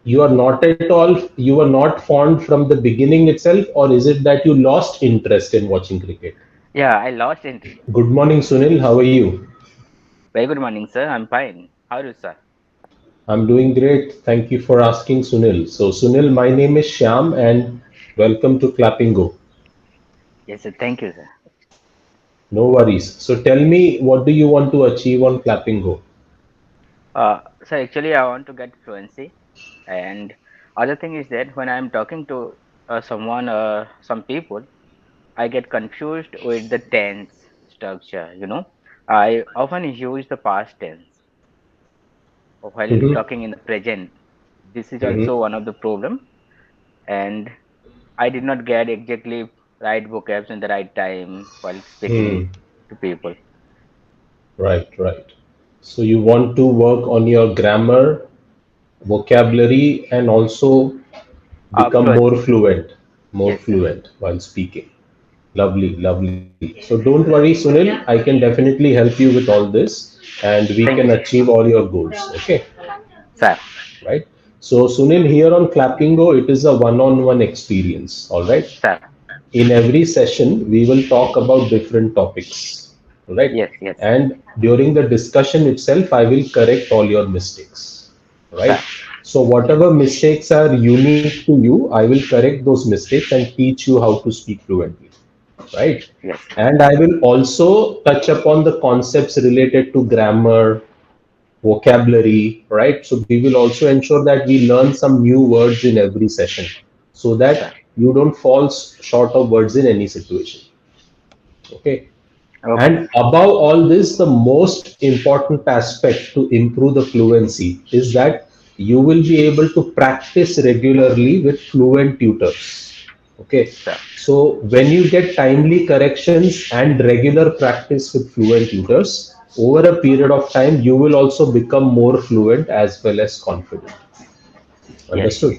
You are not at all, you were not fond from the beginning itself, or is it that you lost interest in watching cricket? Yeah, I lost interest. Good morning, Sunil. How are you? Very good morning, sir. I'm fine. How are you, sir? I'm doing great. Thank you for asking, Sunil. So, Sunil, my name is Shyam, and welcome to Clapingo. Yes, sir. Thank you, sir. No worries. So, tell me, what do you want to achieve on Clapingo? So actually, I want to get fluency, and other thing is that when I'm talking to someone, some people, I get confused with the tense structure. I often use the past tense while Mm-hmm. talking in the present. This is Mm-hmm. also one of the problem, and I did not get exactly right vocabs in the right time while speaking Hmm. to people. Right, right. So, you want to work on your grammar, vocabulary, and also become Fluency. more Yes, sir. fluent while speaking. Lovely, lovely. So don't worry, Sunil. I can definitely help you with all this, and we can Thank you, sir. achieve all your goals. Okay, Sir. right? So Sunil, here on Clapingo, it is a one-on-one experience. All right. Sir. In every session, we will talk about different topics. All right. Yes, yes, And during the discussion itself, I will correct all your mistakes. Right. sir. So whatever mistakes are unique to you, I will correct those mistakes and teach you how to speak fluently, right? Yes, And I will also touch upon the concepts related to grammar, vocabulary, right? So we will also ensure that we learn some new words in every session so sir. that you don't fall short of words in any situation. Okay. Okay, And above all this, the most important aspect to improve the fluency is that you will be able to practice regularly with fluent tutors. Okay. sir. So when you get timely corrections and regular practice with fluent tutors, over a period of time, you will also become more fluent as well as confident. Yes, Understood?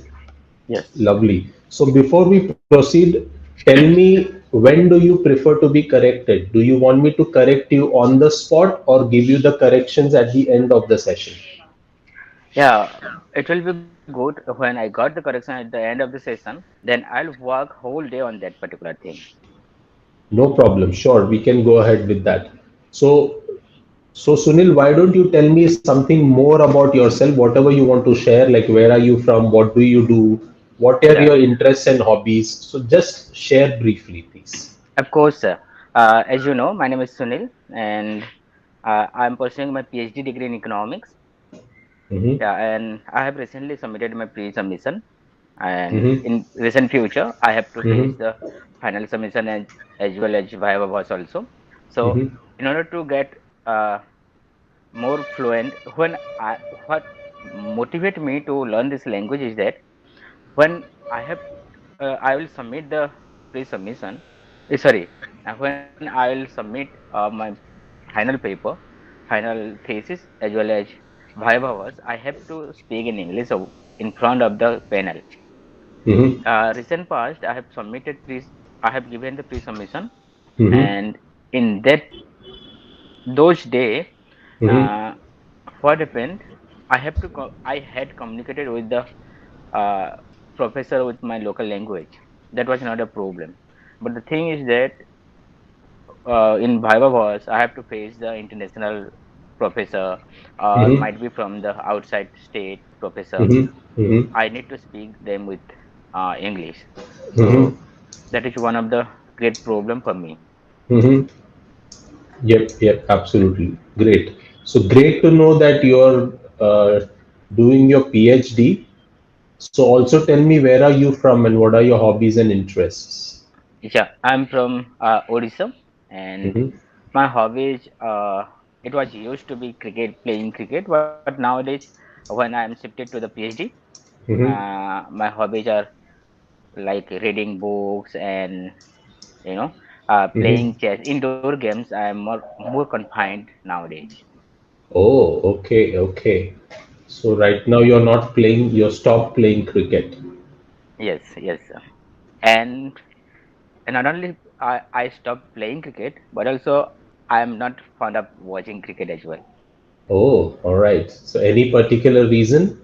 yes. Lovely. So before we proceed, tell me, when do you prefer to be corrected? Do you want me to correct you on the spot or give you the corrections at the end of the session? Yeah, it will be good when I got the correction at the end of the session. Then I'll work whole day on that particular thing. No problem. Sure, we can go ahead with that. So, so Sunil, why don't you tell me something more about yourself, whatever you want to share, like where are you from, what do you do, what are Yeah, your interests and hobbies? So just share briefly, please. of course, sir. As you know, my name is Sunil, and I'm pursuing my PhD degree in economics. Mm-hmm. Yeah, and I have recently submitted my pre-submission, and Mm-hmm. in recent future, I have to face Mm-hmm. the final submission as well as Viva was also. So, Mm-hmm. in order to get more fluent, what motivate me to learn this language is that when I will submit the pre-submission. Sorry, when I will submit my final paper, final thesis as well as viva was, I have to speak in English in front of the panel. Mm-hmm. Recent past, I have given the pre-submission, Mm-hmm. and in those day, Mm-hmm. uh, what happened? I had communicated with the uh, professor with my local language. That was not a problem. But the thing is that in Viva was I have to face the international professor, or Mm-hmm. might be from the outside state professor. Mm-hmm. Mm-hmm. I need to speak them with English. Mm-hmm. So that is one of the great problem for me. Mm-hmm. Yep, yep, absolutely. Great. So great to know that you're doing your PhD. So also tell me, where are you from and what are your hobbies and interests? Yeah, I'm from Odisha, and Mm-hmm. my hobbies, it was used to be cricket, playing cricket, but nowadays when I'm shifted to the PhD, Mm-hmm. my hobbies are like reading books and you know Mm-hmm. playing chess, indoor games. I am more confined nowadays. Oh, okay, okay. So right now you're not playing, you're stopped playing cricket. Yes, yes, sir. and and not only I stopped playing cricket, but also I am not fond of watching cricket as well. Oh, all right. So any particular reason?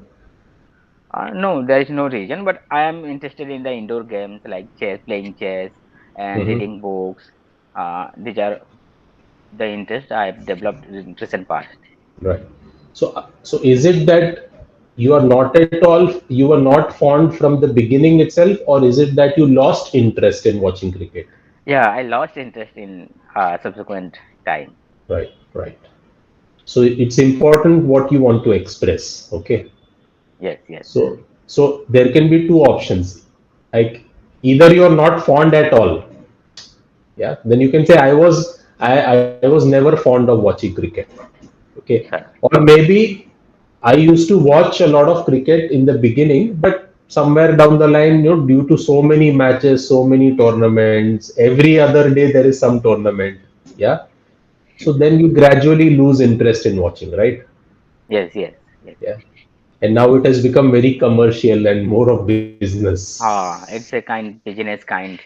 No, there is no reason, but I am interested in the indoor games like chess, playing chess, and Hmm. reading books. These are the interest I've developed in recent past. Right. So is it that you are not at all, you were not fond from the beginning itself, or is it that you lost interest in watching cricket? Yeah, I lost interest in subsequent time. Right, right. So it's important what you want to express. Okay. Yes, yes, So there can be two options. Like either you're not fond at all, yeah, then you can say I was never fond of watching cricket. Okay. sir. Or maybe I used to watch a lot of cricket in the beginning, but somewhere down the line, due to so many matches, so many tournaments, every other day there is some tournament. Yeah. So then you gradually lose interest in watching, right? Yes, yes, yes. Yeah. And now it has become very commercial and more of business. It's a kind business kind.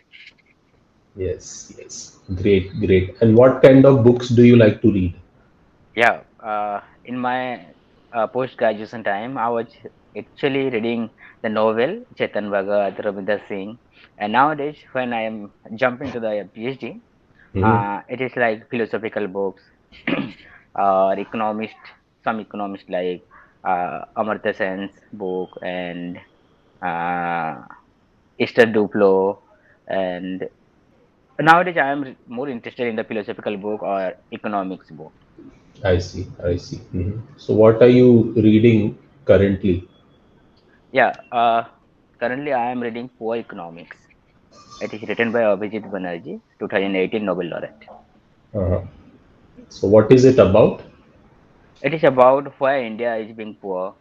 Yes, yes. Great, great. And what kind of books do you like to read? Yeah, in my post graduation time, I was actually reading the novel Chetan Bhagat, Ravinder Singh, and nowadays when I am jumping to the PhD, Hmm. it is like philosophical books or economist, some economist like Amartya Sen's book and uh, Esther Duplo, and nowadays I am more interested in the philosophical book or economics book. I see, I see. So what are you reading currently? Yeah, currently I am reading Poor Economics. It is written by Abhijit Banerjee, 2018 Nobel laureate. Uh-huh. So what is it about? It is about why India is being poor,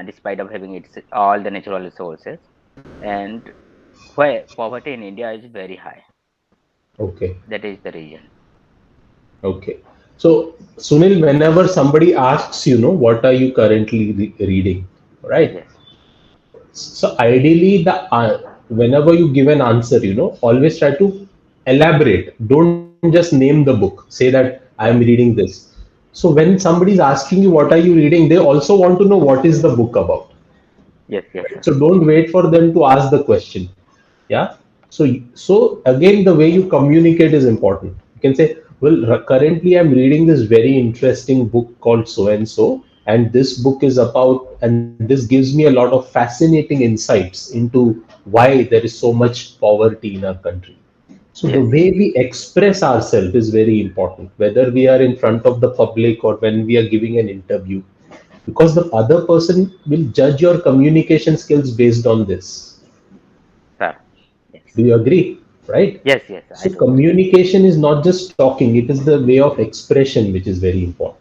despite of having its all the natural resources, and why poverty in India is very high. Okay, That is the reason. okay. So Sunil, whenever somebody asks, what are you currently reading, right? Yes, So ideally, whenever you give an answer, always try to elaborate. Don't just name the book. Say that I am sir. reading this. So when somebody is asking you what are you reading, they also want to know what is the book about. Yes, yes, Right? sir. So don't wait for them to ask the question. Yeah. So again, the way you communicate is important. You can say, well, currently I'm reading this very interesting book called so and so, and this book is about, and this gives me a lot of fascinating insights into why there is so much poverty in our country. So the Yes, way we express ourselves is very important, whether we are in front of the public or when we are giving an interview, because the other person will judge your communication skills based on this. sir. Yes, Do you agree? Right? yes, yes. I So do agree, communication is not just talking, it is the way of expression which is very important.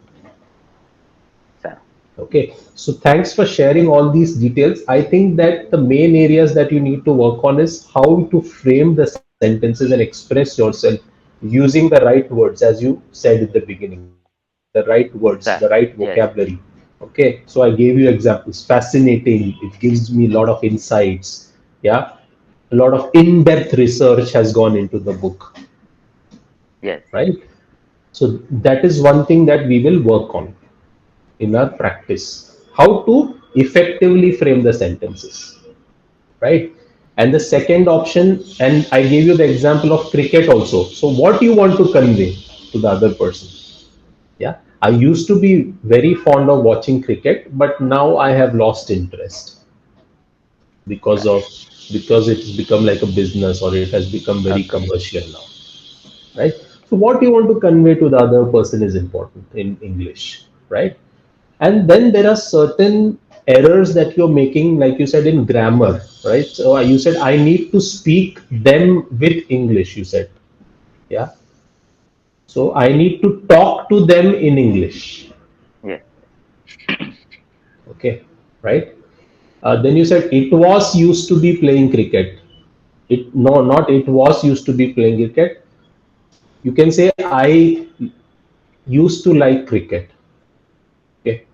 sir. Okay. So thanks for sharing all these details. I think that the main areas that you need to work on is how to frame the sentences and express yourself using the right words, as you said in the beginning, the right words, the right Sir. vocabulary. Yes, Okay. So I gave you examples. Fascinating. It gives me a lot of insights. Yeah. A lot of in-depth research has gone into the book, yes, right? So that is one thing that we will work on in our practice. How to effectively frame the sentences, right? And the second option, and I gave you the example of cricket also. So what you want to convey to the other person? Yeah, I used to be very fond of watching cricket, but now I have lost interest because sir. of because it's become like a business or it has become very Okay, commercial now, right? So what you want to convey to the other person is important in English, right? And then there are certain errors that you're making, like you said, in grammar, right? So you said I need to speak them with English, you said. Yeah. So I need to talk to them in English. yes, Okay. Right. Then you said it was used to be playing cricket. It no, not it was used to be playing cricket. You can say I used to like cricket. Okay.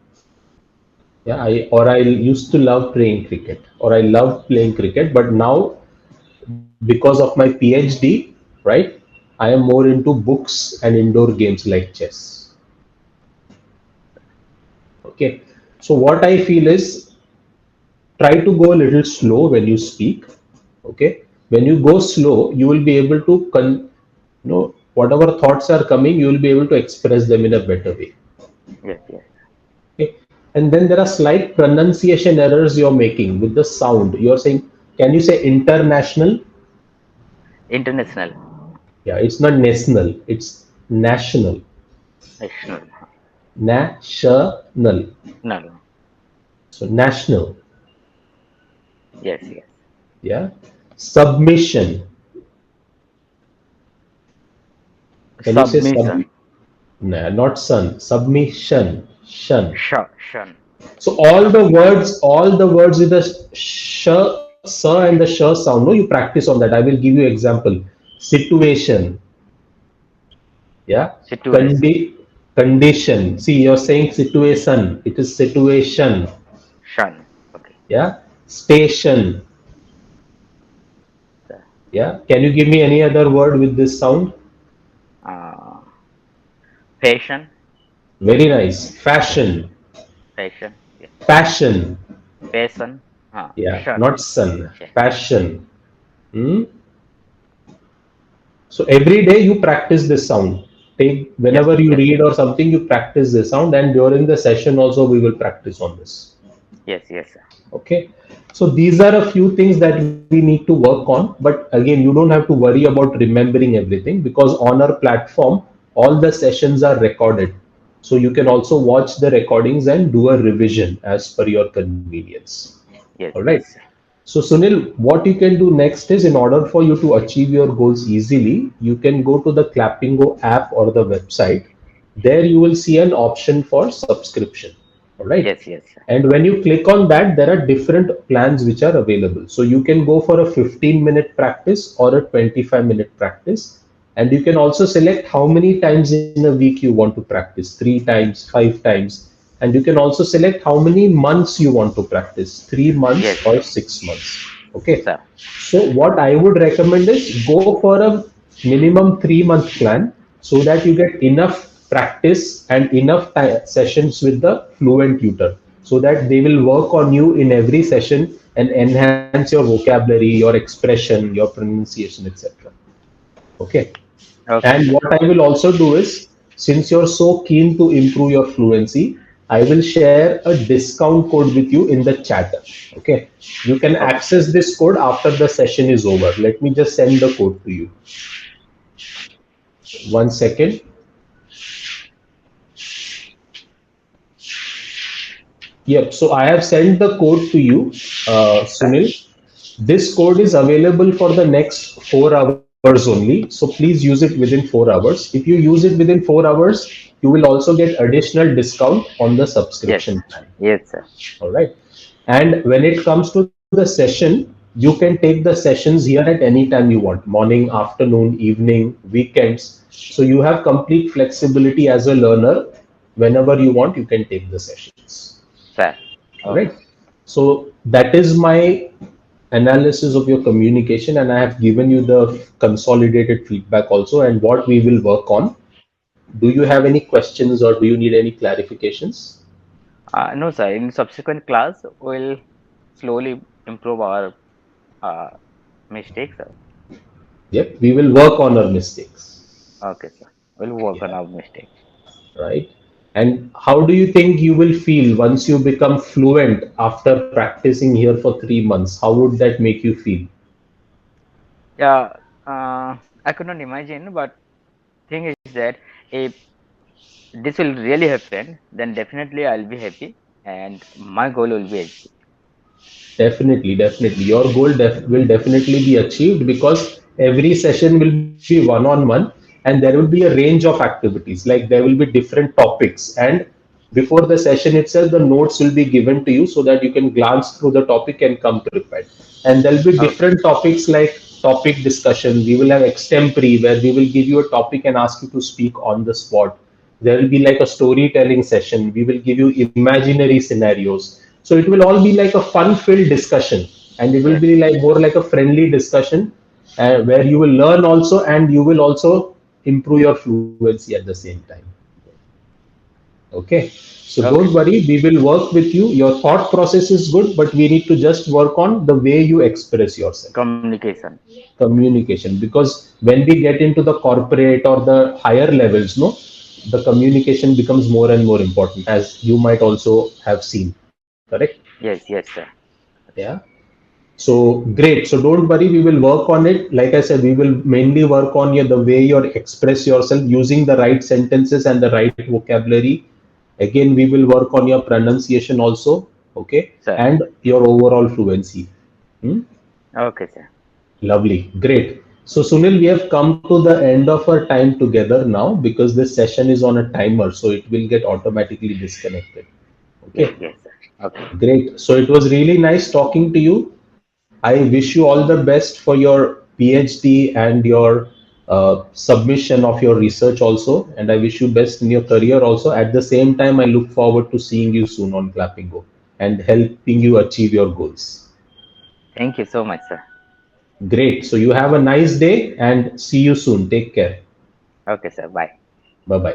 Yeah, I used to love playing cricket, or I love playing cricket, but now because of my PhD, right, I am more into books and indoor games like chess. Okay. So what I feel is try to go a little slow when you speak. Okay, when you go slow, you will be able to whatever thoughts are coming, you will be able to express them in a better way. Yes, yes. Okay, and then there are slight pronunciation errors you're making with the sound. You're saying, can you say international? International. Yeah, it's not national, it's national. National. National. No. So national. Yes, yes. Yeah. Submission. Can you say sub? Submission. Nah, not sun. Submission. Shun. Shun. So Submission. all the words with the sh, sir and the sh sound. No, you practice on that. I will give you example. Situation. Yeah. Situation. Condi condition. See, you're saying situation. It is situation. Shun. Okay. Yeah. Station. So, Yeah. Can you give me any other word with this sound? uh, fashion. Very nice. Fashion. Fashion. Yeah. Passion. Passion. Yeah. Shun. Not sun. Yeah. Passion. Hmm? So every day you practice this sound. Take Yes, whenever you yes, read or something, you practice this sound, and during the session also we will practice on this. yes, yes, sir. Okay. So these are a few things that we need to work on. But again, you don't have to worry about remembering everything because on our platform, all the sessions are recorded. So you can also watch the recordings and do a revision as per your convenience. All Yes, right. yes, sir. So Sunil, what you can do next is, in order for you to achieve your goals easily, you can go to the Clapingo app or the website. There you will see an option for subscription. All right. Yes, yes, sir. And when you click on that, there are different plans which are available. So you can go for a 15-minute practice or a 25-minute practice. And you can also select how many times in a week you want to practice, 3 times, 5 times. And you can also select how many months you want to practice, 3 months Yes, or 6 months. Okay. sir. So what I would recommend is go for a minimum 3 month plan so that you get enough practice and enough sessions with the fluent tutor so that they will work on you in every session and enhance your vocabulary, your expression, your pronunciation, etc. Okay. Okay, And sir. what I will also do is, since you're so keen to improve your fluency, I will share a discount code with you in the chat. Okay. You can Okay, sir. access this code after the session is over. Let me just send the code to you. 1 second. Yep. So I have sent the code to you, Sir. Sunil. This code is available for the next 4 hours only. So please use it within 4 hours. If you use it within 4 hours, you will also get additional discount on the Yes. subscription plan. Yes, sir. All right. And when it comes to the session, you can take the sessions here at any time you want, morning, afternoon, evening, weekends. So you have complete flexibility as a learner. Whenever you want, you can take the sessions. Sir. All right. Okay. So that is my analysis of your communication, and I have given you the consolidated feedback also and what we will work on. Do you have any questions or do you need any clarifications? No, sir. In subsequent class, we'll slowly improve our uh, mistakes, sir. Yep, we will work on our mistakes. Okay, sir. We'll work on Yeah, our mistakes. right. And how do you think you will feel once you become fluent after practicing here for 3 months? How would that make you feel? Yeah, I could not imagine, but thing is that if this will really happen, then definitely I'll be happy and my goal will be achieved. Definitely, definitely. Your goal will definitely be achieved because every session will be one-on-one and there will be a range of activities. Like there will be different topics, and before the session itself, the notes will be given to you so that you can glance through the topic and come prepared. And there'll be Okay. different topics like topic discussion. We will have extempore where we will give you a topic and ask you to speak on the spot. There will be like a storytelling session. We will give you imaginary scenarios. So it will all be like a fun filled discussion, and it will Yes. be like more like a friendly discussion where you will learn also and you will also improve your fluency at the same time. All right. Okay. So Okay, don't sir. worry, we will work with you. Your thought process is good, but we need to just work on the way you express yourself. Communication. Communication, because when we get into the corporate or the higher levels, no, the communication becomes more and more important, as you might also have seen. Correct? Yes, yes, sir. Yeah. So great. So don't worry, we will work on it. Like I said, we will mainly work on the way you express yourself using the right sentences and the right vocabulary. Again, we will work on your pronunciation also. Okay, Sir. and your overall fluency. Hmm? Okay, sir. Lovely. Great. So Sunil, we have come to the end of our time together now because this session is on a timer, so it will get automatically disconnected. Yes, Okay. yes, sir. Okay. Great. So it was really nice talking to you. I wish you all the best for your PhD and your submission of your research also. And I wish you best in your career also. At the same time, I look forward to seeing you soon on Clapingo and helping you achieve your goals. Thank you so much, sir. Great. So you have a nice day and see you soon. Take care. Okay, sir. Bye. Bye bye.